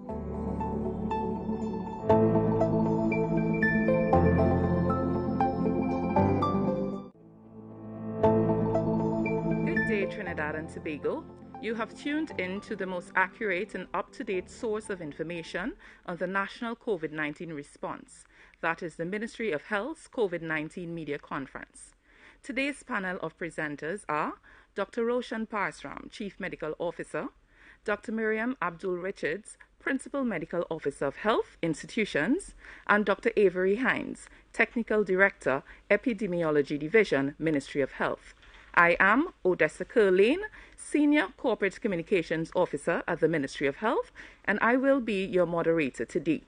Good day, Trinidad and Tobago. You have tuned in to the most accurate and up-to-date source of information on the national COVID-19 response. That is the Ministry of Health's COVID-19 Media Conference. Today's panel of presenters are Dr. Roshan Parsram, Chief Medical Officer, Dr. Miriam Abdul-Richards, Principal Medical Officer of Health Institutions, and Dr. Avery Hines, Technical Director, Epidemiology Division, Ministry of Health. I am Odessa Curlane, Senior Corporate Communications Officer at the Ministry of Health, and I will be your moderator today.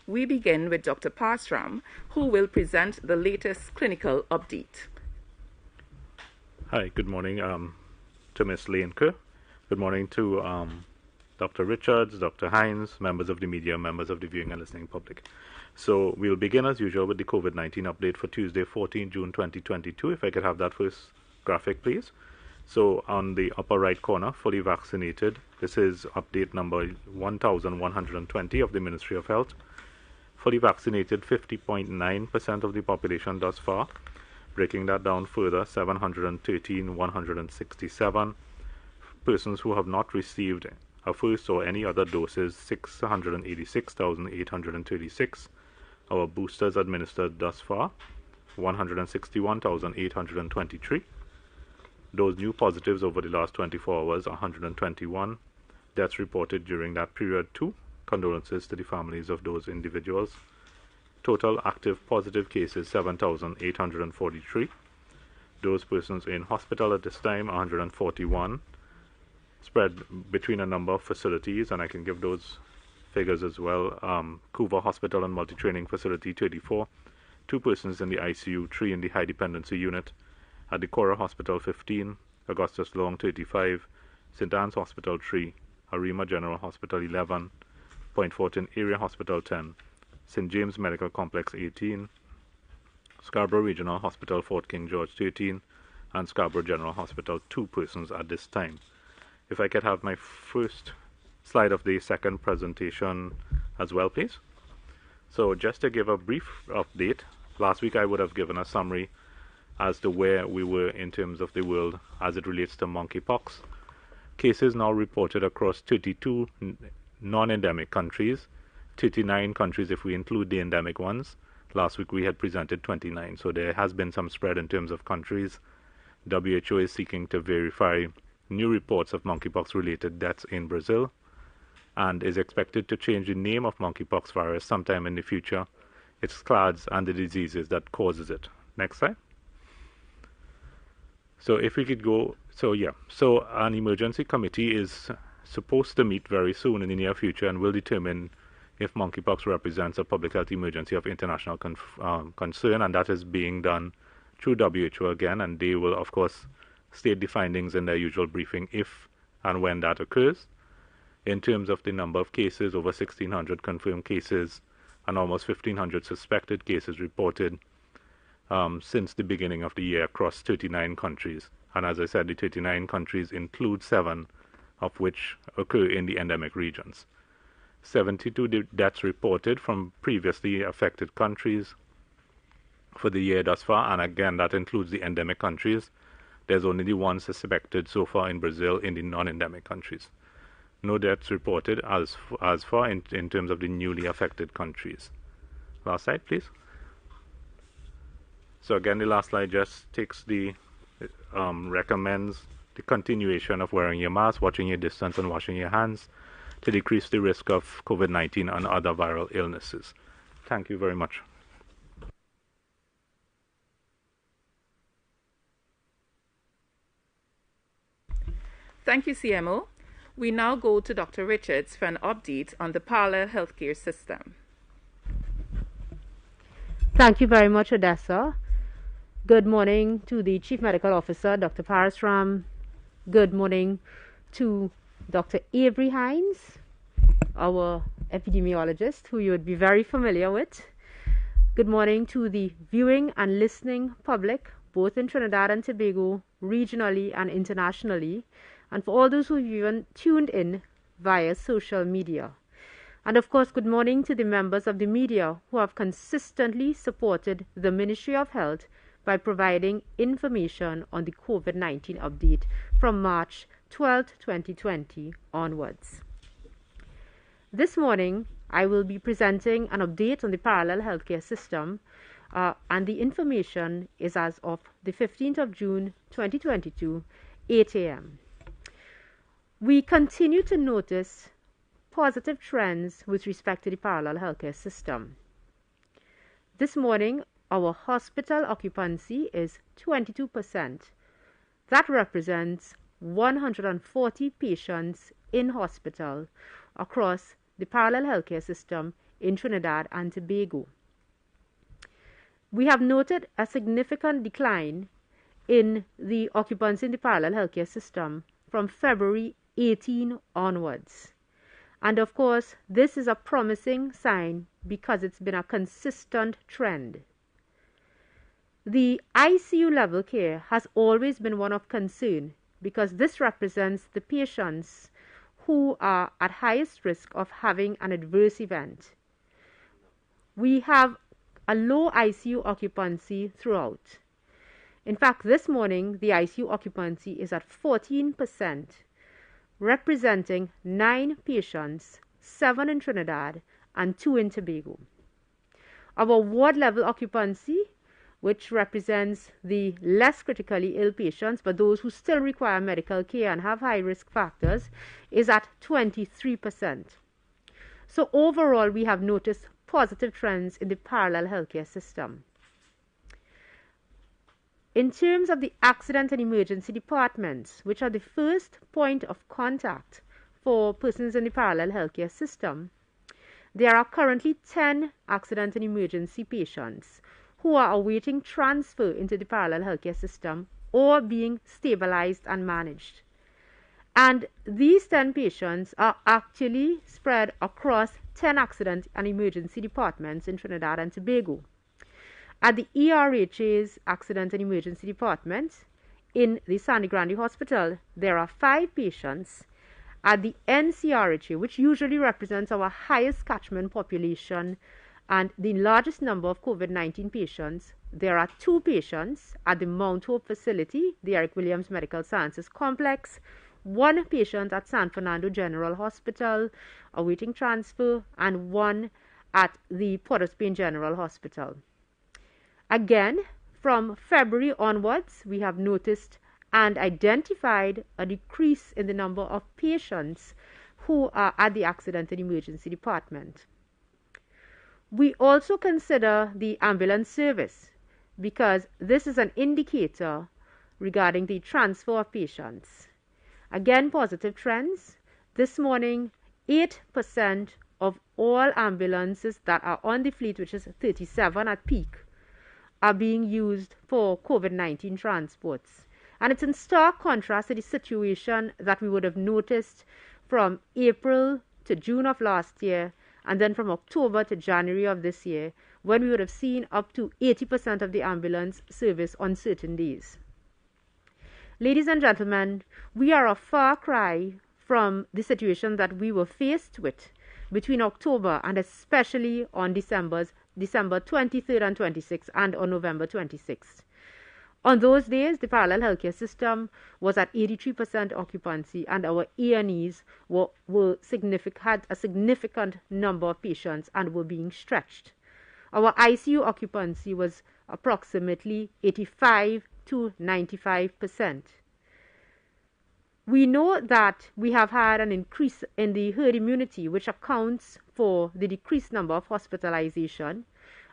We begin with Dr. Parsram, who will present the latest clinical update. Hi, good morning to Ms. Laneker. Good morning to Dr. Richards, Dr. Hines, members of the media, members of the viewing and listening public. So we'll begin as usual with the COVID-19 update for Tuesday, 14 June 2022. If I could have that first graphic, please. So on the upper right corner, fully vaccinated. This is update number 1,120 of the Ministry of Health. Fully vaccinated, 50.9% of the population thus far. Breaking that down further, 713,167. Persons who have not received a first or any other doses, 686,836. Our boosters administered thus far, 161,823. Those new positives over the last 24 hours, 121. Deaths reported during that period, 2. Condolences to the families of those individuals. Total active positive cases, 7,843. Those persons in hospital at this time, 141. Spread between a number of facilities, and I can give those figures as well. Couva Hospital and Multi-Training Facility, 34. 2 persons in the ICU, 3 in the high dependency unit. At the Cora Hospital, 15, Augustus Long, 35, St. Anne's Hospital, 3, Arima General Hospital, 11, Point Fortin Area Hospital, 10, St. James Medical Complex, 18, Scarborough Regional Hospital, Fort King George, 13, and Scarborough General Hospital, 2 persons at this time. If I could have my first slide of the second presentation as well, please. So just to give a brief update, last week I would have given a summary as to where we were in terms of the world as it relates to monkeypox. Cases now reported across 32 non-endemic countries, 39 countries if we include the endemic ones. Last week we had presented 29, so there has been some spread in terms of countries. WHO is seeking to verify new reports of monkeypox-related deaths in Brazil and is expected to change the name of monkeypox virus sometime in the future, its clades, and the diseases that causes it. Next slide. So if we could go, so an emergency committee is supposed to meet very soon in the near future and will determine if monkeypox represents a public health emergency of international concern, and that is being done through WHO again, and they will of course state the findings in their usual briefing if and when that occurs. In terms of the number of cases, over 1,600 confirmed cases and almost 1,500 suspected cases reported since the beginning of the year across 39 countries. And as I said, the 39 countries include 7 of which occur in the endemic regions. 72 deaths reported from previously affected countries for the year thus far, and again that includes the endemic countries. There's only the 1 suspected so far in Brazil in the non-endemic countries. No deaths reported as far in terms of the newly affected countries. Last slide, please. So again, the last slide just takes the recommends the continuation of wearing your mask, watching your distance, and washing your hands to decrease the risk of COVID-19 and other viral illnesses. Thank you very much. Thank you, CMO. We now go to Dr. Richards for an update on the parallel healthcare system. Thank you very much, Odessa. Good morning to the Chief Medical Officer, Dr. Parsram. Good morning to Dr. Avery Hines, our epidemiologist, who you would be very familiar with. Good morning to the viewing and listening public, both in Trinidad and Tobago, regionally and internationally, and for all those who have even tuned in via social media. And of course, good morning to the members of the media who have consistently supported the Ministry of Health by providing information on the COVID-19 update from March 12, 2020 onwards. This morning, I will be presenting an update on the parallel healthcare system, and the information is as of the 15th of June 2022, 8 a.m. We continue to notice positive trends with respect to the parallel healthcare system. This morning, our hospital occupancy is 22%. That represents 140 patients in hospital across the parallel healthcare system in Trinidad and Tobago. We have noted a significant decline in the occupancy in the parallel healthcare system from February 18 onwards. And of course, this is a promising sign because it's been a consistent trend. The ICU level care has always been one of concern because this represents the patients who are at highest risk of having an adverse event. We have a low ICU occupancy throughout. In fact, this morning, the ICU occupancy is at 14%, representing 9 patients, 7 in Trinidad and 2 in Tobago. Our ward level occupancy, which represents the less critically ill patients, but those who still require medical care and have high risk factors, is at 23%. So overall, we have noticed positive trends in the parallel healthcare system. In terms of the accident and emergency departments, which are the first point of contact for persons in the parallel healthcare system, there are currently 10 accident and emergency patients who are awaiting transfer into the parallel healthcare system or being stabilized and managed. And these 10 patients are actually spread across 10 accident and emergency departments in Trinidad and Tobago. At the ERHA's Accident and Emergency Department in the Sandy Grande Hospital, there are 5 patients. At the NCRHA, which usually represents our highest catchment population and the largest number of COVID-19 patients, there are 2 patients. At the Mount Hope facility, the Eric Williams Medical Sciences Complex, 1 patient at San Fernando General Hospital awaiting transfer, and 1 at the Port of Spain General Hospital. Again, from February onwards, we have noticed and identified a decrease in the number of patients who are at the Accident and Emergency Department. We also consider the ambulance service because this is an indicator regarding the transfer of patients. Again, positive trends. This morning, 8% of all ambulances that are on the fleet, which is 37 at peak, are being used for COVID-19 transports. And it's in stark contrast to the situation that we would have noticed from April to June of last year, and then from October to January of this year, when we would have seen up to 80% of the ambulance service on certain days. Ladies and gentlemen, we are a far cry from the situation that we were faced with between October and especially on December 23rd and 26th and on November 26th. On those days, the parallel healthcare system was at 83% occupancy, and our A&Es had a significant number of patients and were being stretched. Our ICU occupancy was approximately 85 to 95%. We know that we have had an increase in the herd immunity, which accounts for the decreased number of hospitalization,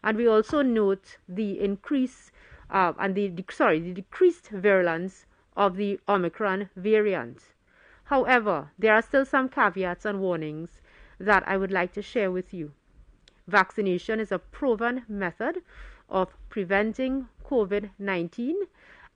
and we also note the increase the decreased virulence of the Omicron variant. However, there are still some caveats and warnings that I would like to share with you. Vaccination is a proven method of preventing COVID-19,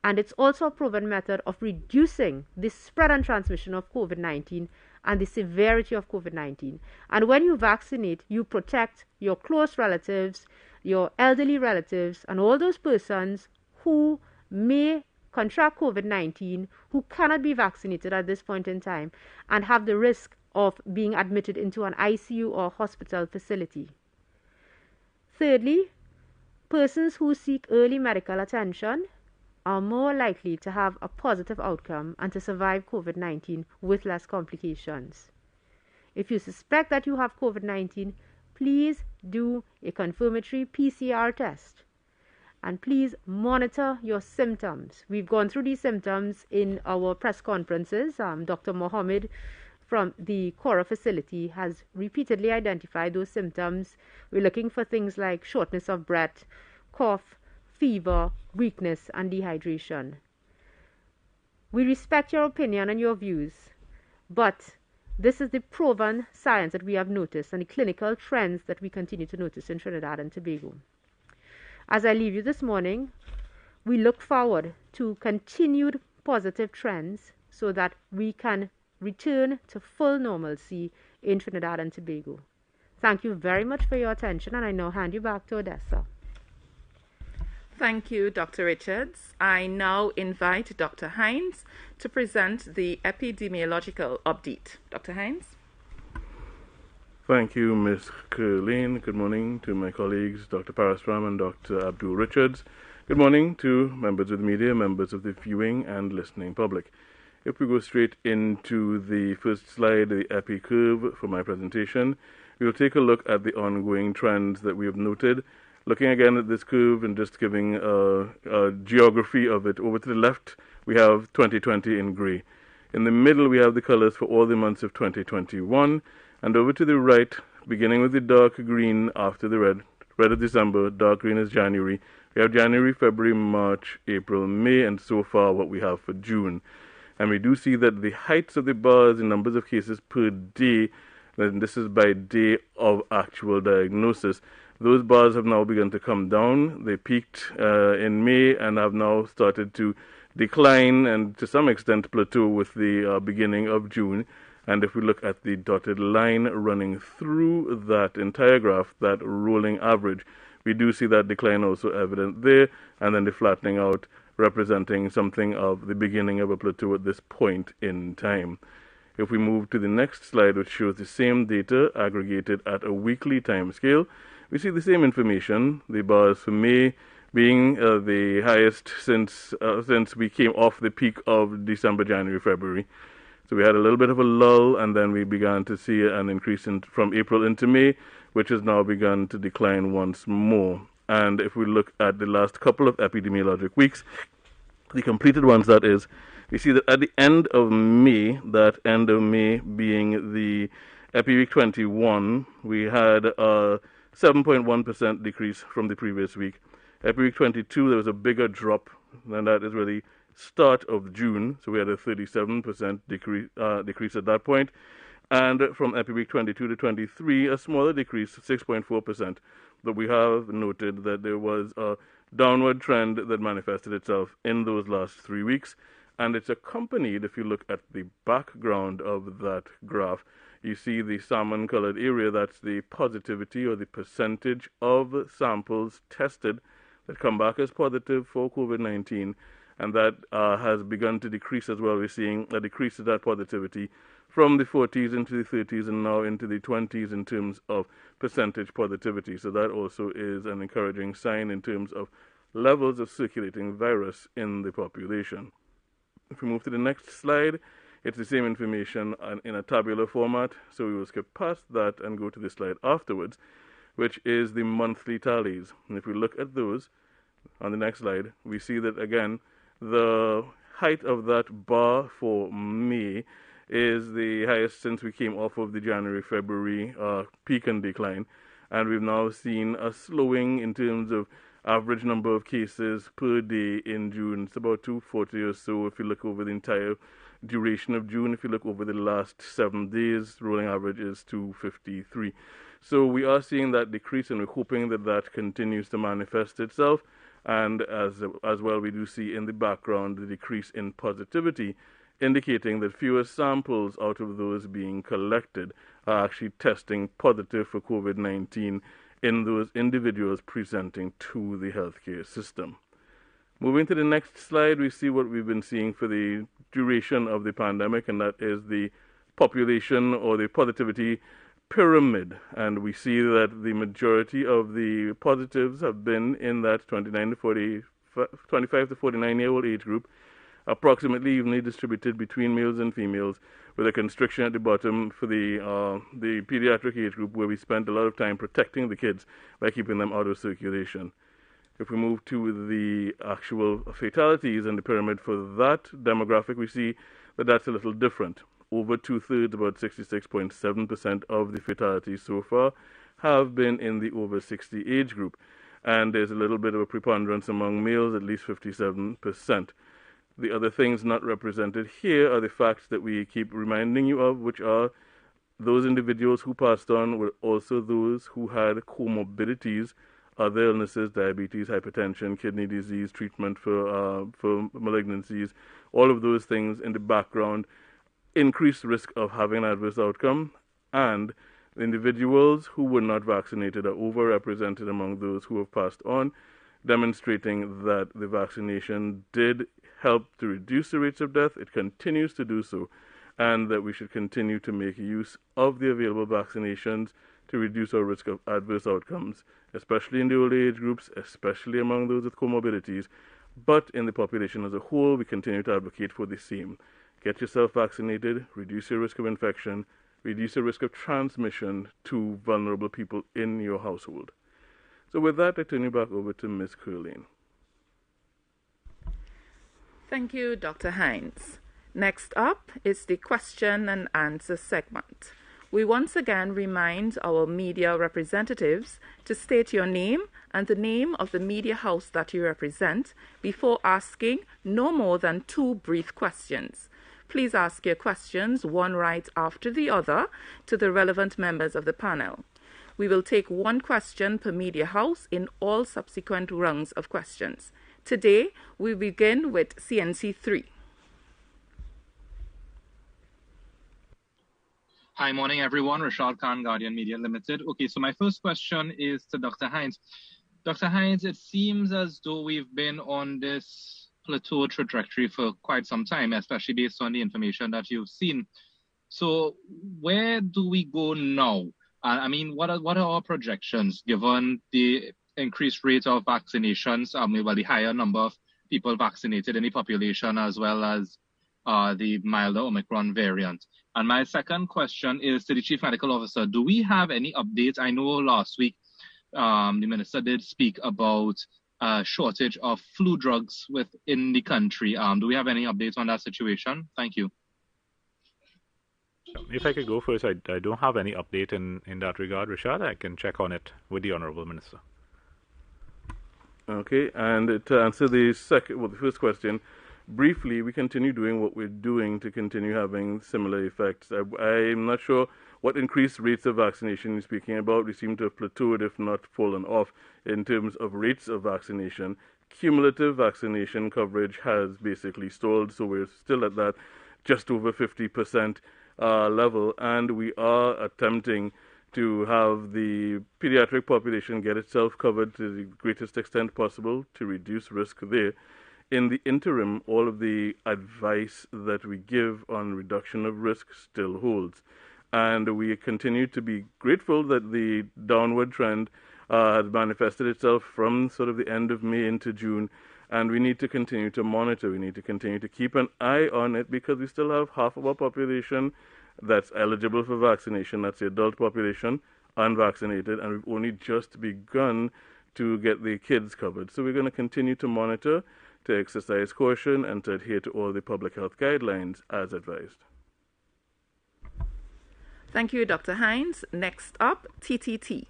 and it's also a proven method of reducing the spread and transmission of COVID-19 and the severity of COVID-19. And when you vaccinate, you protect your close relatives, your elderly relatives, and all those persons who may contract COVID-19, who cannot be vaccinated at this point in time and have the risk of being admitted into an ICU or hospital facility. Thirdly, persons who seek early medical attention are more likely to have a positive outcome and to survive COVID-19 with less complications. If you suspect that you have COVID-19, please do a confirmatory PCR test. And please monitor your symptoms. We've gone through these symptoms in our press conferences. Dr. Mohammed from the Cora facility has repeatedly identified those symptoms. We're looking for things like shortness of breath, cough, fever, weakness, and dehydration. We respect your opinion and your views, but this is the proven science that we have noticed and the clinical trends that we continue to notice in Trinidad and Tobago. As I leave you this morning, we look forward to continued positive trends so that we can return to full normalcy in Trinidad and Tobago. Thank you very much for your attention, and I now hand you back to Odessa. Thank you, Dr. Richards. I now invite Dr. Hines to present the epidemiological update. Dr. Hines? Thank you, Ms. Curleen. Good morning to my colleagues, Dr. Parasram and Dr. Abdul Richards. Good morning to members of the media, members of the viewing and listening public. If we go straight into the first slide, the epi curve for my presentation, we will take a look at the ongoing trends that we have noted. Looking again at this curve and just giving a geography of it. Over to the left, we have 2020 in grey. In the middle, we have the colors for all the months of 2021. And over to the right, beginning with the dark green after the red is December, dark green is January. We have January, February, March, April, May, and so far what we have for June. And we do see that the heights of the bars in numbers of cases per day, and this is by day of actual diagnosis, those bars have now begun to come down. They peaked in May and have now started to decline and to some extent plateau with the beginning of June. And if we look at the dotted line running through that entire graph, that rolling average, we do see that decline also evident there, and then the flattening out representing something of the beginning of a plateau at this point in time. If we move to the next slide, which shows the same data aggregated at a weekly time scale, we see the same information, the bars for May being the highest since we came off the peak of December, January, February. So we had a little bit of a lull, and then we began to see an increase from April into May, which has now begun to decline once more. And if we look at the last couple of epidemiologic weeks, the completed ones that is, we see that at the end of May, that end of May being the Epi Week 21, we had a 7.1% decrease from the previous week. Epi Week 22, there was a bigger drop, and that is really start of June, so we had a 37% decrease at that point. And from Epi Week 22 to 23, a smaller decrease, 6.4%. But we have noted that there was a downward trend that manifested itself in those last 3 weeks. And it's accompanied, if you look at the background of that graph, you see the salmon-colored area, that's the positivity or the percentage of samples tested that come back as positive for COVID-19. And that has begun to decrease as well. We're seeing a decrease of that positivity from the 40s into the 30s and now into the 20s in terms of percentage positivity. So that also is an encouraging sign in terms of levels of circulating virus in the population. If we move to the next slide, it's the same information in a tabular format. So we will skip past that and go to the slide afterwards, which is the monthly tallies. And if we look at those on the next slide, we see that again, the height of that bar for May is the highest since we came off of the January-February peak and decline. And we've now seen a slowing in terms of average number of cases per day in June. It's about 240 or so if you look over the entire duration of June. If you look over the last 7 days, rolling average is 253. So we are seeing that decrease, and we're hoping that that continues to manifest itself. And as well, we do see in the background the decrease in positivity, indicating that fewer samples out of those being collected are actually testing positive for COVID-19 in those individuals presenting to the healthcare system. Moving to the next slide, we see what we've been seeing for the duration of the pandemic, and that is the population or the positivity pyramid, and we see that the majority of the positives have been in that 25 to 49-year-old age group, approximately evenly distributed between males and females, with a constriction at the bottom for the pediatric age group, where we spent a lot of time protecting the kids by keeping them out of circulation. If we move to the actual fatalities and the pyramid for that demographic, we see that that's a little different. Over two-thirds, about 66.7% of the fatalities so far have been in the over 60 age group. And there's a little bit of a preponderance among males, at least 57%. The other things not represented here are the facts that we keep reminding you of, which are those individuals who passed on were also those who had comorbidities, other illnesses, diabetes, hypertension, kidney disease, treatment for malignancies, all of those things in the background, increased risk of having an adverse outcome, and the individuals who were not vaccinated are overrepresented among those who have passed on, demonstrating that the vaccination did help to reduce the rates of death. It continues to do so, and that we should continue to make use of the available vaccinations to reduce our risk of adverse outcomes, especially in the older age groups, especially among those with comorbidities. But in the population as a whole, we continue to advocate for the same. Get yourself vaccinated, reduce your risk of infection, reduce the risk of transmission to vulnerable people in your household. So with that, I turn you back over to Ms. Curlane. Thank you, Dr. Hines. Next up is the question and answer segment. We once again remind our media representatives to state your name and the name of the media house that you represent before asking no more than 2 brief questions. Please ask your questions one right after the other to the relevant members of the panel. We will take 1 question per media house in all subsequent rounds of questions. Today, we begin with CNC 3. Hi, morning everyone. Rashad Khan, Guardian Media Limited. Okay, so my first question is to Dr. Hines. Dr. Hines, it seems as though we've been on this plateau trajectory for quite some time, especially based on the information that you've seen. So where do we go now? I mean, what are our projections given the increased rate of vaccinations, the higher number of people vaccinated in the population, as well as the milder Omicron variant? And my second question is to the Chief Medical Officer. Do we have any updates? I know last week the Minister did speak about a shortage of flu drugs within the country. Do we have any updates on that situation? Thank you. If I could go first, I don't have any update in that regard, Rashad. I can check on it with the Honourable Minister. Okay, and to answer the first question, briefly, we continue doing what we're doing to continue having similar effects. I'm not sure what increased rates of vaccination you're speaking about. We seem to have plateaued, if not fallen off, in terms of rates of vaccination. Cumulative vaccination coverage has basically stalled, so we're still at that just over 50% level, and we are attempting to have the pediatric population get itself covered to the greatest extent possible to reduce risk there. In the interim, all of the advice that we give on reduction of risk still holds. And we continue to be grateful that the downward trend has manifested itself from sort of the end of May into June. And we need to continue to monitor. We need to continue to keep an eye on it, because we still have half of our population that's eligible for vaccination. That's the adult population, unvaccinated. And we've only just begun to get the kids covered. So we're going to continue to monitor, to exercise caution, and to adhere to all the public health guidelines as advised. Thank you, Dr. Hines. Next up, TTT.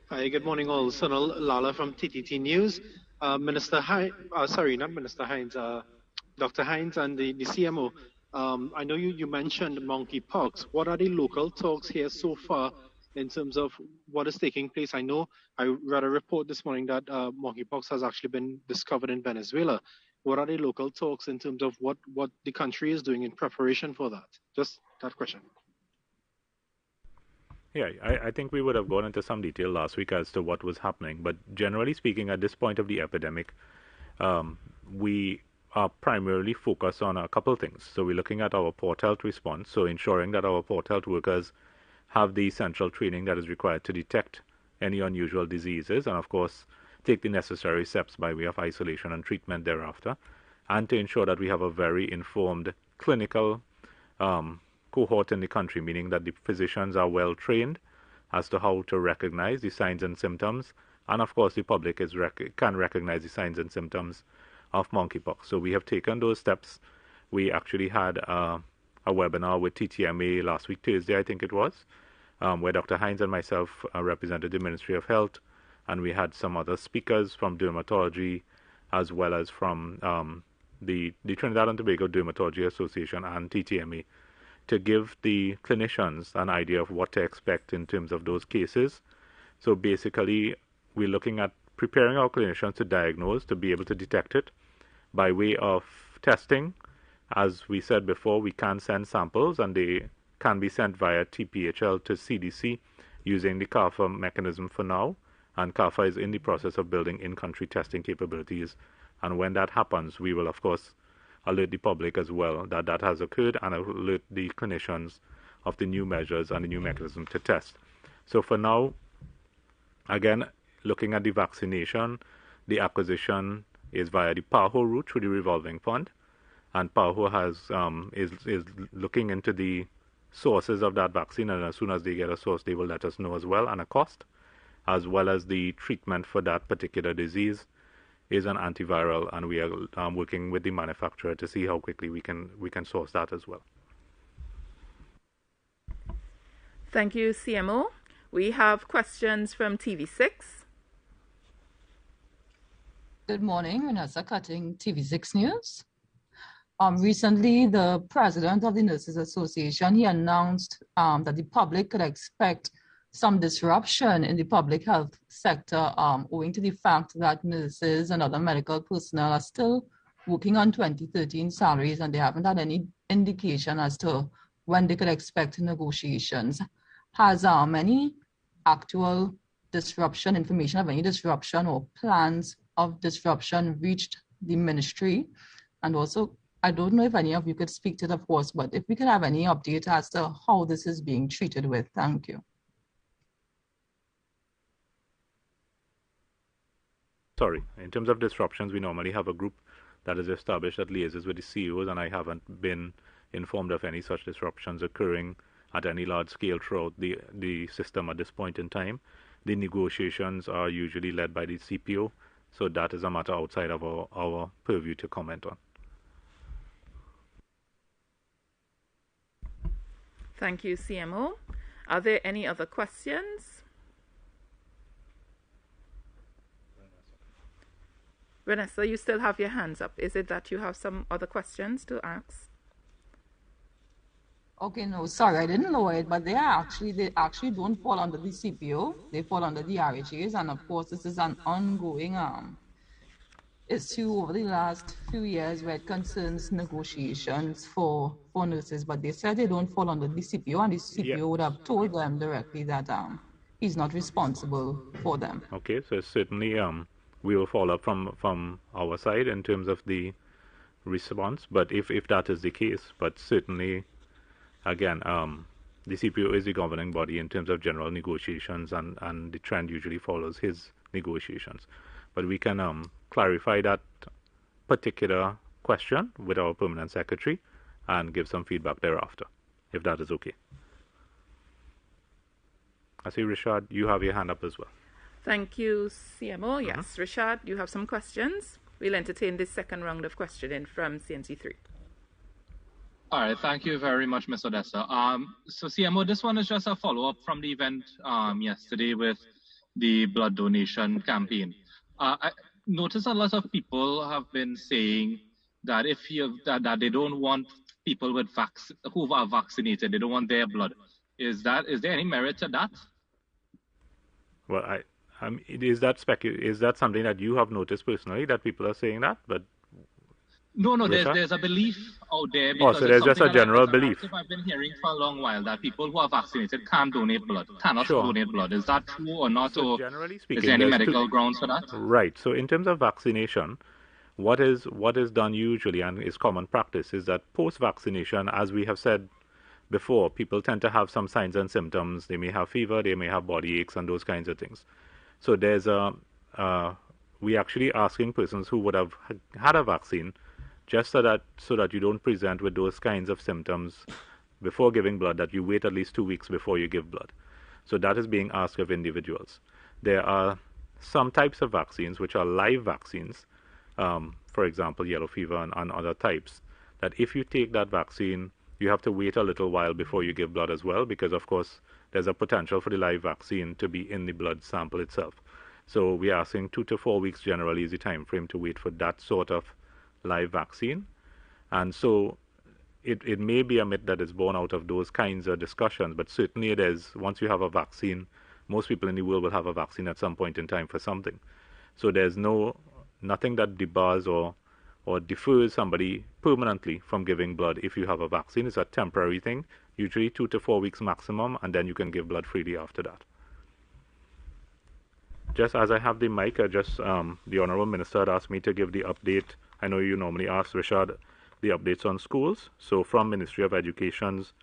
Hi, good morning all. Sunil Lala from TTT News. Dr. Hines and the CMO. I know you mentioned monkeypox. What are the local talks here so far in terms of what is taking place? I know I read a report this morning that monkeypox has actually been discovered in Venezuela. What are the local talks in terms of what the country is doing in preparation for that? Just that question. Yeah, I think we would have gone into some detail last week as to what was happening. But generally speaking, at this point of the epidemic, we are primarily focused on a couple things. So we're looking at our Port Health response, so ensuring that our Port Health workers have the essential training that is required to detect any unusual diseases, and of course take the necessary steps by way of isolation and treatment thereafter, and to ensure that we have a very informed clinical cohort in the country, meaning that the physicians are well trained as to how to recognize the signs and symptoms, and of course the public can recognize the signs and symptoms of monkeypox. So we have taken those steps. We actually had a webinar with TTMA last week, Thursday, I think it was, where Dr. Hines and myself represented the Ministry of Health, and we had some other speakers from dermatology, as well as from the Trinidad and Tobago Dermatology Association and TTMA, to give the clinicians an idea of what to expect in terms of those cases. So basically, we're looking at preparing our clinicians to diagnose, to be able to detect it by way of testing. As we said before, we can send samples, and they can be sent via TPHL to CDC using the CARFA mechanism for now, and CARFA is in the process of building in-country testing capabilities. And when that happens, we will, of course, alert the public as well that that has occurred, and alert the clinicians of the new measures and the new mechanism to test. So for now, again, looking at the vaccination, the acquisition is via the PAHO route through the revolving fund, and PAHO is looking into the sources of that vaccine, and as soon as they get a source, they will let us know as well, and a cost, as well as the treatment for that particular disease is an antiviral, and we are working with the manufacturer to see how quickly we can source that as well. Thank you, CMO. We have questions from TV6. Good morning, Vanessa Cutting, TV6 News. Recently, the president of the Nurses Association, he announced that the public could expect some disruption in the public health sector owing to the fact that nurses and other medical personnel are still working on 2013 salaries, and they haven't had any indication as to when they could expect negotiations. Has any actual disruption, information of any disruption or plans of disruption reached the ministry? And also, I don't know if any of you could speak to it, of course, but if we could have any update as to how this is being treated with. Thank you. Sorry, in terms of disruptions, we normally have a group that is established that liaises with the CEOs, and I haven't been informed of any such disruptions occurring at any large scale throughout the system at this point in time. The negotiations are usually led by the CPO, so that is a matter outside of our purview to comment on. Thank you, CMO. Are there any other questions? Vanessa, you still have your hands up. Is it that you have some other questions to ask? Okay, no, sorry, I didn't know it, but they actually don't fall under the CPO. They fall under the RHAs, and of course, this is an ongoing issue over the last few years where it concerns negotiations for nurses. But they said they don't fall under the CPO, and the CPO would have told them directly that he's not responsible for them. Okay, so certainly we will follow up from our side in terms of the response, but if that is the case, but certainly, again, the CPO is the governing body in terms of general negotiations, and the trend usually follows his negotiations. But we can clarify that particular question with our permanent secretary and give some feedback thereafter, if that is okay. I see, Rishad, you have your hand up as well. Thank you, CMO. Yes, Rishad, you have some questions. We'll entertain this second round of questioning from CNC3. All right, thank you very much, Ms. Odessa. So CMO, this one is just a follow-up from the event yesterday with the blood donation campaign. I noticed a lot of people have been saying that that they don't want people with who are vaccinated, they don't want their blood. Is there any merit to that? Well, is that something that you have noticed personally, that people are saying that? But no, there's a belief out there. Oh, so there's just a general belief. I've been hearing for a long while that people who are vaccinated can't donate blood, cannot donate blood. Is that true or not? So or generally speaking, is there any medical grounds for that? Right. So in terms of vaccination, what is done usually and is common practice is that post-vaccination, as we have said before, people tend to have some signs and symptoms. They may have fever, they may have body aches, and those kinds of things. So there's we actually asking persons who would have had a vaccine, just so that you don't present with those kinds of symptoms before giving blood, that you wait at least 2 weeks before you give blood. So that is being asked of individuals. There are some types of vaccines which are live vaccines, for example, yellow fever and other types, that if you take that vaccine, you have to wait a little while before you give blood as well, because of course there's a potential for the live vaccine to be in the blood sample itself. So we are asking 2 to 4 weeks generally is the time frame to wait for that sort of live vaccine. And so it may be a myth that is born out of those kinds of discussions, but certainly it is. Once you have a vaccine, most people in the world will have a vaccine at some point in time for something. So there's nothing that debars or defers somebody permanently from giving blood if you have a vaccine. It's a temporary thing, usually 2 to 4 weeks maximum, and then you can give blood freely after that. Just as I have the mic, the Honourable Minister had asked me to give the update. I know you normally ask Richard the updates on schools. So from Ministry of Education's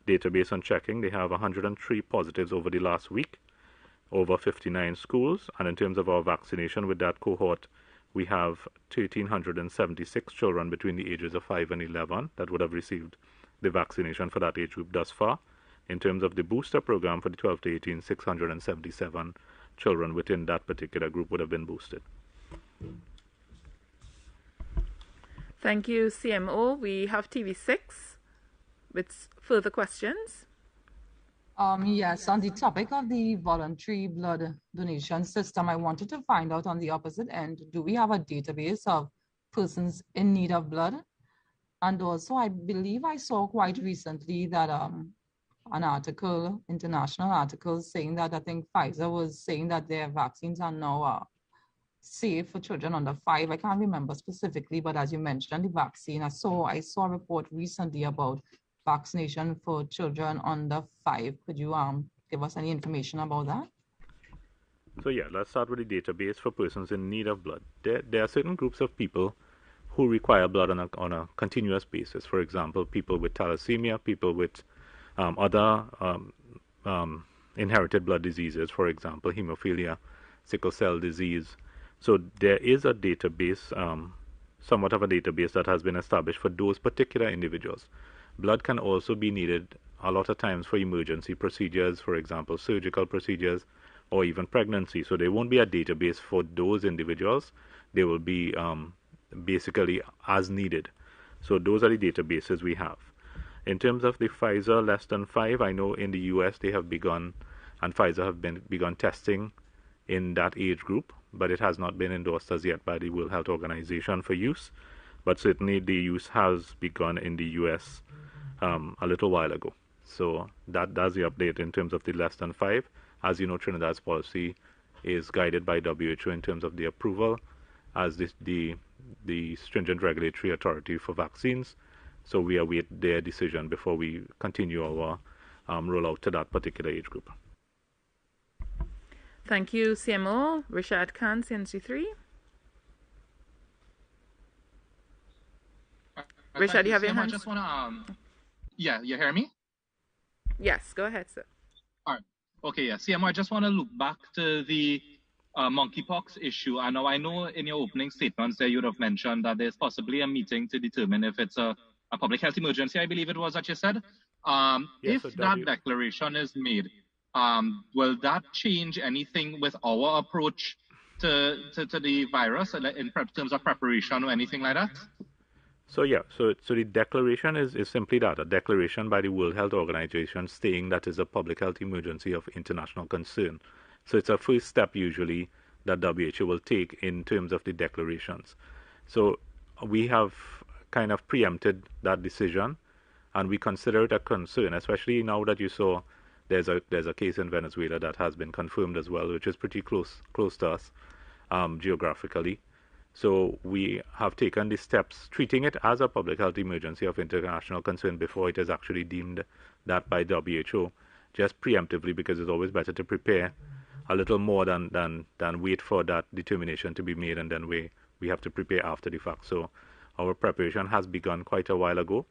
database on checking, they have 103 positives over the last week, over 59 schools. And in terms of our vaccination with that cohort, we have 1,376 children between the ages of 5 and 11 that would have received the vaccination for that age group thus far. In terms of the booster program for the 12 to 18, 677 children within that particular group would have been boosted. Thank you, CMO. We have TV6 with further questions. Yes, on the topic of the voluntary blood donation system, I wanted to find out on the opposite end, do we have a database of persons in need of blood? And also, I believe I saw quite recently that an article, international article, saying that I think Pfizer was saying that their vaccines are now safe for children under 5. I can't remember specifically, but as you mentioned, the vaccine, I saw a report recently about vaccination for children under 5. Could you give us any information about that? So yeah, let's start with the database for persons in need of blood. There are certain groups of people who require blood on a continuous basis. For example, people with thalassemia, people with other inherited blood diseases, for example, hemophilia, sickle cell disease. So there is a database, somewhat of a database that has been established for those particular individuals. Blood can also be needed a lot of times for emergency procedures, for example, surgical procedures, or even pregnancy. So there won't be a database for those individuals. They will be basically as needed. So those are the databases we have. In terms of the Pfizer less than 5, I know in the US they have begun, and Pfizer have begun testing in that age group, but it has not been endorsed as yet by the World Health Organization for use. But certainly the use has begun in the US a little while ago. So that's the update in terms of the less than 5. As you know, Trinidad's policy is guided by WHO in terms of the approval as the stringent regulatory authority for vaccines. So we await their decision before we continue our rollout to that particular age group. Thank you, CMO. Rashad Khan, CNC3. Rashad, you have your hand? I just want to, yeah, you hear me? Yes, go ahead, sir. All right. Okay, yeah. CMO, I just want to look back to the monkeypox issue. I know in your opening statements there you would have mentioned that there's possibly a meeting to determine if it's a public health emergency, I believe it was that you said. Yes, if that declaration is made, will that change anything with our approach to the virus in terms of preparation or anything like that? So yeah, so the declaration is simply that, a declaration by the World Health Organization stating that is a public health emergency of international concern. So it's a first step usually that WHO will take in terms of the declarations. So we have kind of preempted that decision, and we consider it a concern, especially now that you saw there's a case in Venezuela that has been confirmed as well, which is pretty close to us geographically. So we have taken the steps, treating it as a public health emergency of international concern before it is actually deemed that by WHO, just preemptively, because it's always better to prepare a little more than wait for that determination to be made and then we we have to prepare after the fact. So our preparation has begun quite a while ago.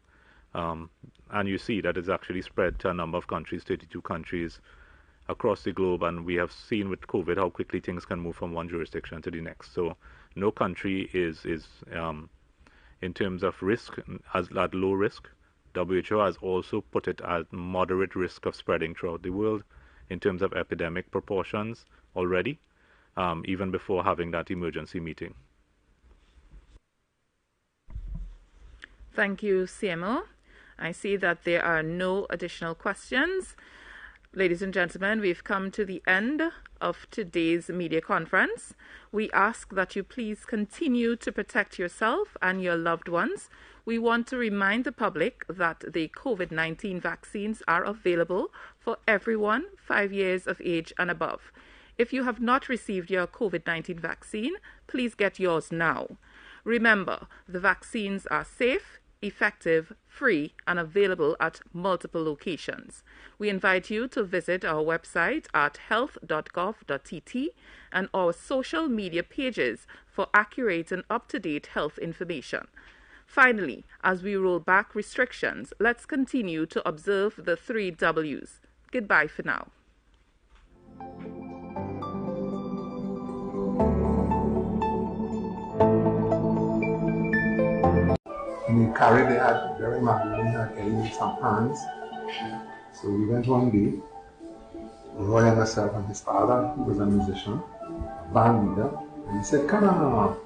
And you see that it's actually spread to a number of countries, 32 countries across the globe. And we have seen with COVID how quickly things can move from one jurisdiction to the next. So no country is in terms of risk, as at low risk. WHO has also put it at moderate risk of spreading throughout the world in terms of epidemic proportions already, even before having that emergency meeting. Thank you, CMO. I see that there are no additional questions. Ladies and gentlemen, we've come to the end of today's media conference. We ask that you please continue to protect yourself and your loved ones. We want to remind the public that the COVID-19 vaccines are available for everyone 5 years of age and above. If you have not received your COVID-19 vaccine, please get yours now. Remember, the vaccines are safe, effective, free, and available at multiple locations. We invite you to visit our website at health.gov.tt and our social media pages for accurate and up-to-date health information. Finally, as we roll back restrictions, let's continue to observe the 3 W's. Goodbye for now. In the carry they had very magazine had in some hands. So we went one day, Roy and myself and his father, who was a musician, a band leader, and he said, come on,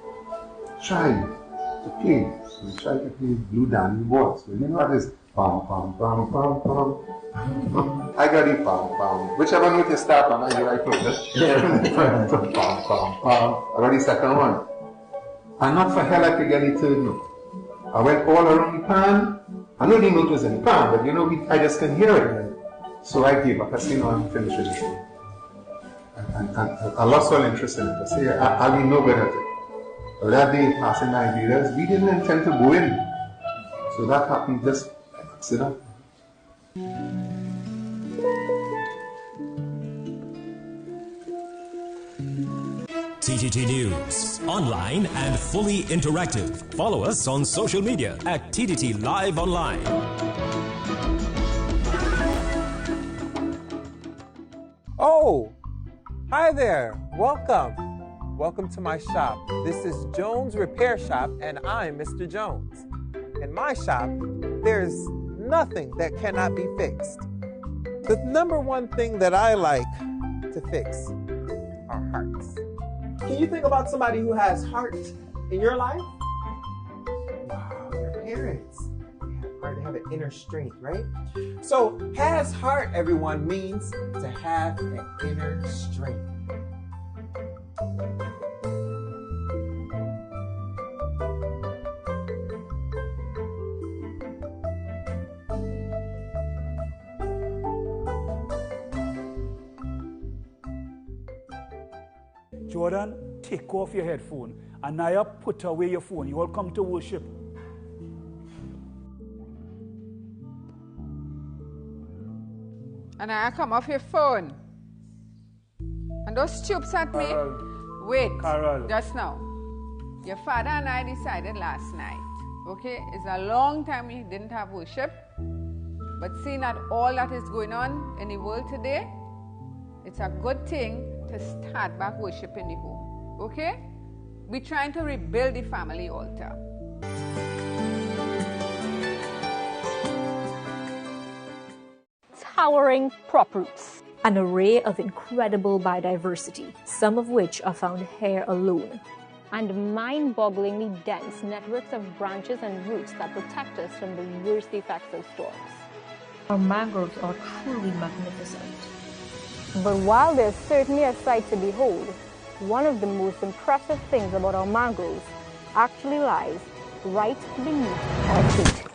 try to play. So we tried to play Blue Danny Waltz. So you know what it is? Pam, pam, pam, pam, pam. I got it, pam, pam. Whichever note you start on, I get right first. Pam, pam, pam. I got the second one. And not for hell I could get the third note. I went all around the pan. I know the note was in the pan, but you know, I just couldn't hear it. So I gave up. I said, no, I'm finished with this thing. And I lost all interest in it. I said, I'll be no good at it. So that day, passing my leaders, we didn't intend to go in. So that happened just by accident. TTT News, online and fully interactive. Follow us on social media at TTT Live Online. Oh, hi there. Welcome. Welcome to my shop. This is Jones Repair Shop, and I'm Mr. Jones. In my shop, there's nothing that cannot be fixed. The number one thing that I like to fix are hearts. Can you think about somebody who has heart in your life? Wow, your parents. They have heart, they have an inner strength, right? So, has heart, everyone, means to have an inner strength. Jordan, take off your headphone. Anaya, put away your phone. You all come to worship. Anaya, come off your phone. And those stoops at me. Carol. Wait, Carol. just now. Your father and I decided last night, okay, it's a long time we didn't have worship. But seeing that all that is going on in the world today, it's a good thing to start back worship in the home, okay? We're trying to rebuild the family altar. Towering prop roots, an array of incredible biodiversity, some of which are found here alone, and mind-bogglingly dense networks of branches and roots that protect us from the worst effects of storms. Our mangroves are truly magnificent. But while there's certainly a sight to behold, one of the most impressive things about our mangroves actually lies right beneath our feet.